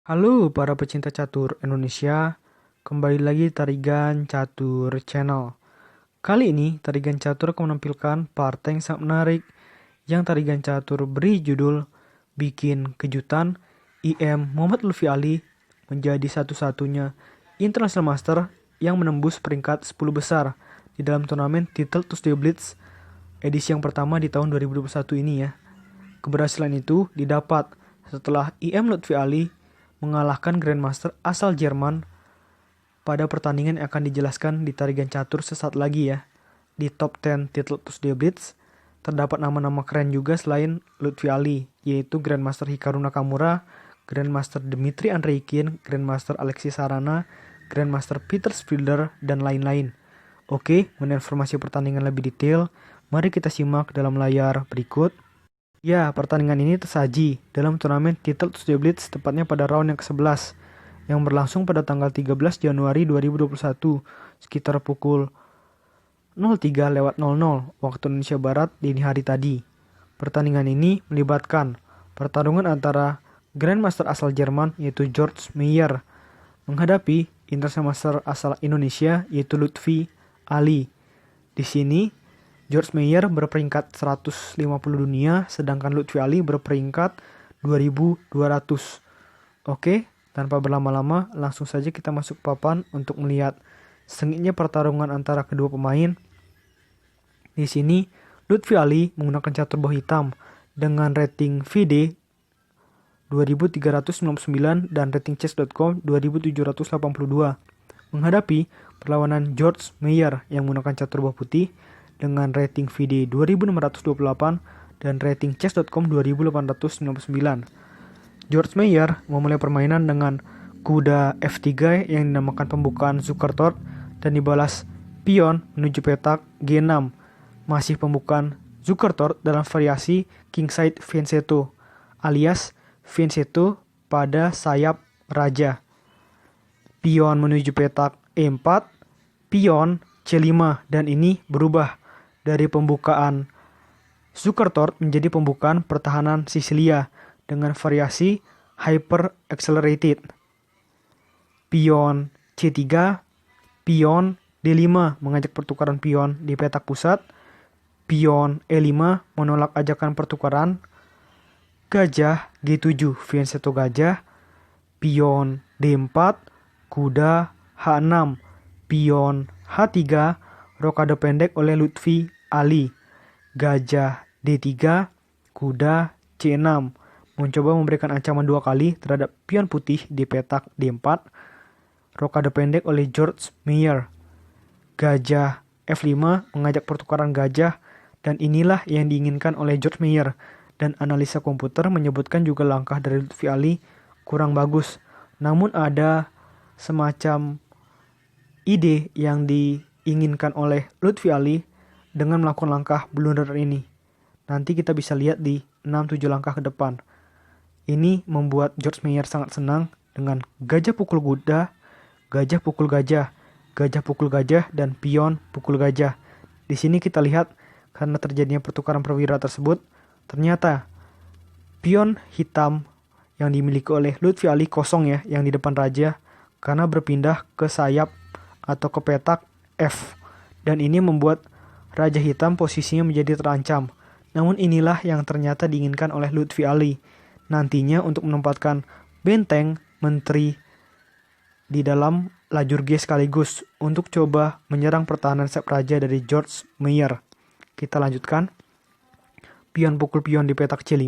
Halo para pecinta catur Indonesia, kembali lagi Tarigan Catur Channel. Kali ini Tarigan Catur akan menampilkan part yang sangat menarik yang Tarigan Catur beri judul Bikin Kejutan. IM Muhammad Lutfi Ali menjadi satu-satunya International Master yang menembus peringkat 10 besar di dalam turnamen Title Tuesday Blitz edisi yang pertama di tahun 2021 ini ya. Keberhasilan itu didapat setelah IM Lutfi Ali mengalahkan Grandmaster asal Jerman pada pertandingan yang akan dijelaskan di Tarigan Catur sesaat lagi ya. Di top 10 Title Tuesday Blitz terdapat nama-nama keren juga selain Lutfi Ali, yaitu Grandmaster Hikaru Nakamura, Grandmaster Dmitry Andreikin, Grandmaster Alexis Sarana, Grandmaster Peter Sprider, dan lain-lain. Oke, mengenai informasi pertandingan lebih detail, mari kita simak dalam layar berikut. Ya, pertandingan ini tersaji dalam turnamen Title Tuesday Blitz tepatnya pada round yang ke-11 yang berlangsung pada tanggal 13 Januari 2021 sekitar pukul 03.00 waktu Indonesia Barat dini hari tadi. Pertandingan ini melibatkan pertarungan antara Grandmaster asal Jerman yaitu George Meyer menghadapi International Master asal Indonesia yaitu Lutfi Ali. Di sini George Meyer berperingkat 150 dunia, sedangkan Lutfi Ali berperingkat 2200. Oke, tanpa berlama-lama, langsung saja kita masuk papan untuk melihat sengitnya pertarungan antara kedua pemain. Di sini, Lutfi Ali menggunakan catur bawah hitam dengan rating VD 2399 dan rating chess.com 2782 menghadapi perlawanan George Meyer yang menggunakan catur bawah putih dengan rating VD 2628 dan rating chess.com 2899. George Meyer memulai permainan dengan kuda F3 yang dinamakan pembukaan Zukertort dan dibalas pion menuju petak G6, masih pembukaan Zukertort dalam variasi Kingside Fianchetto alias Fianchetto pada sayap raja. Pion menuju petak E4, pion C5, dan ini berubah dari pembukaan Zukertort menjadi pembukaan pertahanan Sisilia dengan variasi Hyper Accelerated. Pion C3, pion D5 mengajak pertukaran pion di petak pusat, pion E5 menolak ajakan pertukaran, gajah G7 Fianchetto gajah, pion D4, kuda H6, pion H3 rokade pendek oleh Lutfi Ali, gajah D3, kuda C6 mencoba memberikan ancaman 2 kali terhadap pion putih di petak D4, rokade pendek oleh George Meyer, gajah F5 mengajak pertukaran gajah, dan inilah yang diinginkan oleh George Meyer, dan analisa komputer menyebutkan juga langkah dari Lutfi Ali kurang bagus, namun ada semacam ide yang diinginkan oleh Lutfi Ali dengan melakukan langkah blunder ini. Nanti kita bisa lihat di 6-7 langkah ke depan. Ini membuat George Meyer sangat senang dengan gajah pukul kuda, gajah pukul gajah, gajah pukul gajah, dan pion pukul gajah. Di sini kita lihat karena terjadinya pertukaran perwira tersebut, ternyata pion hitam yang dimiliki oleh Lutfi Ali kosong ya, yang di depan raja, karena berpindah ke sayap atau ke petak F. Dan ini membuat raja hitam posisinya menjadi terancam. Namun inilah yang ternyata diinginkan oleh Lutfi Ali. Nantinya untuk menempatkan benteng menteri di dalam lajur G sekaligus untuk coba menyerang pertahanan sayap raja dari George Meyer. Kita lanjutkan. Pion pukul pion di petak C5,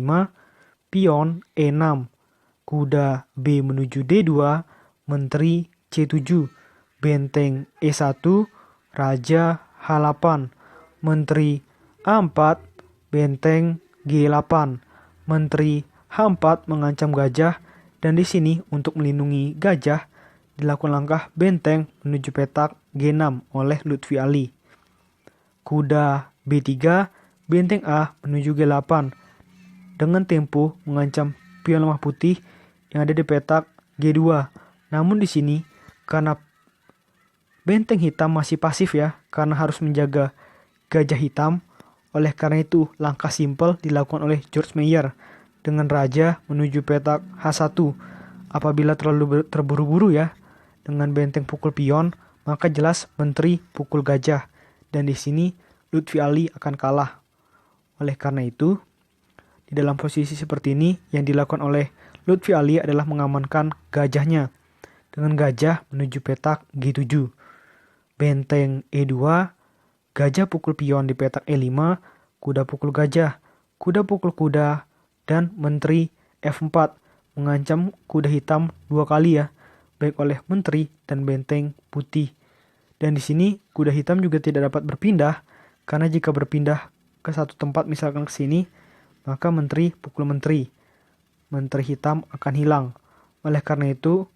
pion E6, kuda B menuju D2, menteri C7, benteng E1, raja H8, menteri A4, benteng G8, menteri H4 mengancam gajah, dan di sini untuk melindungi gajah dilakukan langkah benteng menuju petak G6 oleh Lutfi Ali. Kuda B3, benteng A menuju G8 dengan tempo mengancam pion lemah putih yang ada di petak G2. Namun di sini karena benteng hitam masih pasif ya, karena harus menjaga gajah hitam, oleh karena itu langkah simpel dilakukan oleh George Meyer dengan raja menuju petak H1 Apabila terlalu terburu-buru ya dengan benteng pukul pion, maka jelas menteri pukul gajah. Dan di sini Lutfi Ali akan kalah. Oleh karena itu, di dalam posisi seperti ini yang dilakukan oleh Lutfi Ali adalah mengamankan gajahnya dengan gajah menuju petak G7. Benteng E2, gajah pukul pion di petak E5, kuda pukul gajah, kuda pukul kuda, dan menteri F4 mengancam kuda hitam 2 kali ya, baik oleh menteri dan benteng putih. Dan di sini kuda hitam juga tidak dapat berpindah, karena jika berpindah ke satu tempat misalkan ke sini, maka menteri pukul menteri. Menteri hitam akan hilang. Oleh karena itu,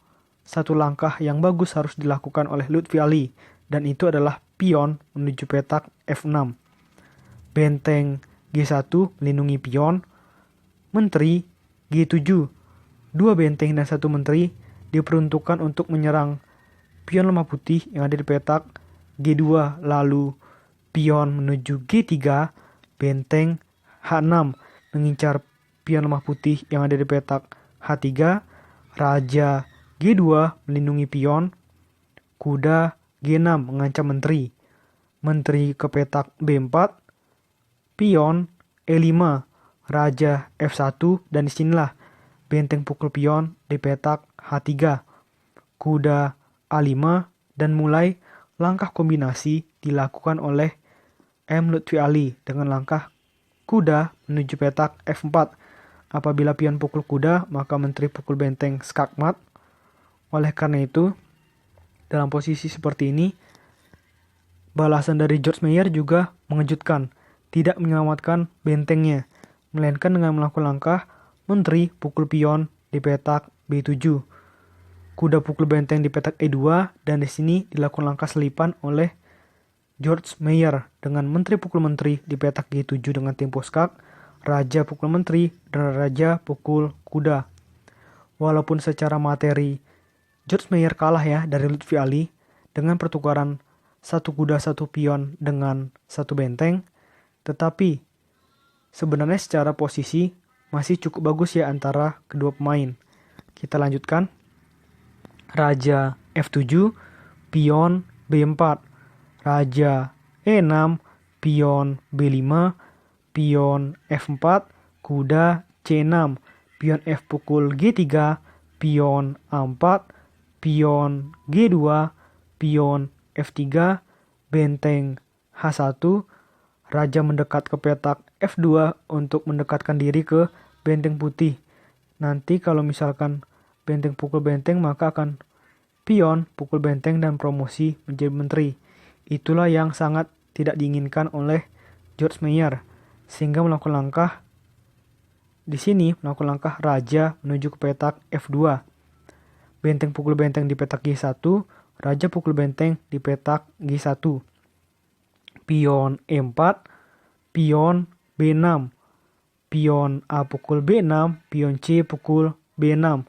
satu langkah yang bagus harus dilakukan oleh Lutfi Ali, dan itu adalah pion menuju petak F6. Benteng G1 melindungi pion, menteri G7. 2 benteng dan 1 menteri diperuntukkan untuk menyerang pion lemah putih yang ada di petak G2. Lalu pion menuju G3, benteng H6 mengincar pion lemah putih yang ada di petak H3. Raja G2 melindungi pion, kuda G6 mengancam menteri. Menteri ke petak B4, pion E5, raja F1, dan disinilah benteng pukul pion di petak H3, kuda A5, dan mulai langkah kombinasi dilakukan oleh M. Lutfi Ali dengan langkah kuda menuju petak F4. Apabila pion pukul kuda, maka menteri pukul benteng skakmat. Oleh karena itu, dalam posisi seperti ini, balasan dari George Meyer juga mengejutkan, tidak menyelamatkan bentengnya, melainkan dengan melakukan langkah menteri pukul pion di petak B7, kuda pukul benteng di petak E2, dan di sini dilakukan langkah selipan oleh George Meyer dengan menteri pukul menteri di petak G7 dengan tempo skak, raja pukul menteri, dan raja pukul kuda. Walaupun secara materi George Meyer kalah ya dari Lutfi Ali dengan pertukaran 1 kuda 1 pion dengan 1 benteng, tetapi sebenarnya secara posisi masih cukup bagus ya antara kedua pemain. Kita lanjutkan. Raja F7, pion B4, raja E6, pion B5, pion F4, kuda C6, pion F pukul G3, pion A4, pion G2, pion F3, benteng H1, raja mendekat ke petak F2 untuk mendekatkan diri ke benteng putih. Nanti kalau misalkan benteng pukul benteng, maka akan pion pukul benteng dan promosi menjadi menteri. Itulah yang sangat tidak diinginkan oleh George Meyer, sehingga melakukan langkah di sini, melakukan langkah raja menuju ke petak F2. Benteng pukul benteng di petak G1, raja pukul benteng di petak G1. Pion E4, pion B6, pion A pukul B6, pion C pukul B6.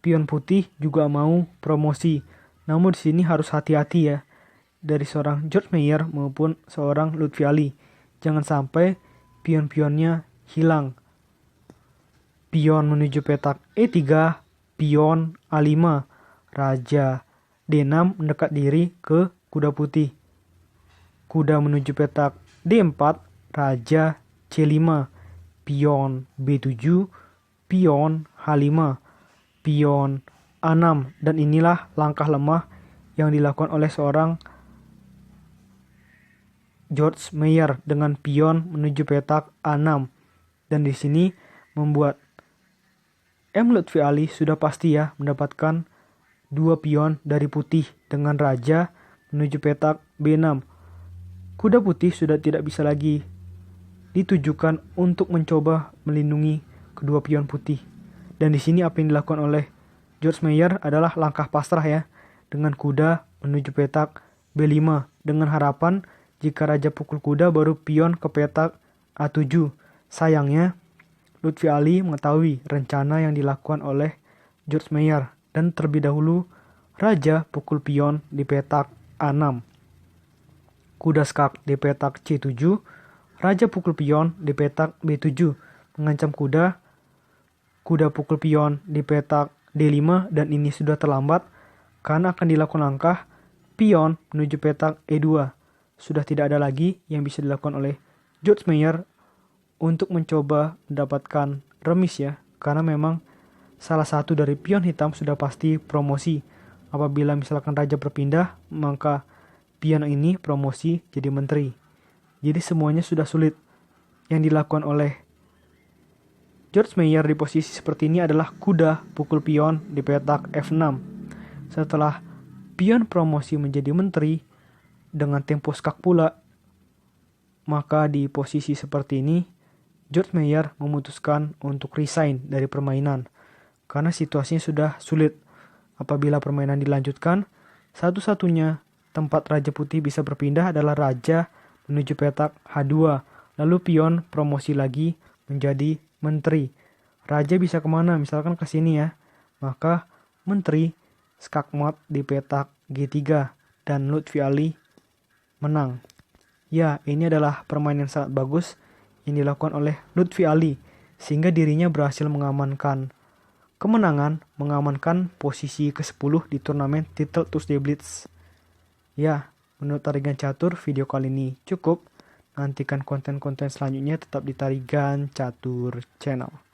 Pion putih juga mau promosi. Namun di sini harus hati-hati ya dari seorang George Meyer maupun seorang Lutfi Ali. Jangan sampai pion-pionnya hilang. Pion menuju petak E3, pion A5, raja D6 mendekat diri ke kuda putih. Kuda menuju petak D4, raja C5, pion B7, pion H5, pion A6, dan inilah langkah lemah yang dilakukan oleh seorang George Meyer dengan pion menuju petak A6. Dan di sini membuat M. Lutfi Ali sudah pasti ya mendapatkan 2 pion dari putih dengan raja menuju petak B6. Kuda putih sudah tidak bisa lagi ditujukan untuk mencoba melindungi kedua pion putih. Dan di sini apa yang dilakukan oleh George Meyer adalah langkah pasrah ya, dengan kuda menuju petak B5 dengan harapan jika raja pukul kuda baru pion ke petak A7. Sayangnya Lutfi Ali mengetahui rencana yang dilakukan oleh George Meyer dan terlebih dahulu raja pukul pion di petak A6. Kuda skak di petak C7, raja pukul pion di petak B7 mengancam kuda. Kuda pukul pion di petak D5 dan ini sudah terlambat karena akan dilakukan langkah pion menuju petak E2. Sudah tidak ada lagi yang bisa dilakukan oleh George Meyer untuk mencoba mendapatkan remis ya, karena memang salah satu dari pion hitam sudah pasti promosi. Apabila misalkan raja berpindah, maka pion ini promosi jadi menteri. Jadi semuanya sudah sulit. Yang dilakukan oleh George Meyer di posisi seperti ini adalah kuda pukul pion di petak F6. Setelah pion promosi menjadi menteri dengan tempo skak pula, maka di posisi seperti ini George Meyer memutuskan untuk resign dari permainan karena situasinya sudah sulit. Apabila permainan dilanjutkan, satu-satunya tempat Raja Putih bisa berpindah adalah raja menuju petak H2, lalu pion promosi lagi menjadi menteri. Raja bisa kemana? Misalkan ke sini ya. Maka menteri skakmat di petak G3 dan Lutfi Ali menang. Ya, ini adalah permainan sangat bagus yang dilakukan oleh Lutfi Ali sehingga dirinya berhasil mengamankan kemenangan, mengamankan posisi ke-10 di turnamen Title Tuesday Blitz. Ya, menurut Tarigan Catur, video kali ini cukup. Nantikan konten-konten selanjutnya tetap di Tarigan Catur Channel.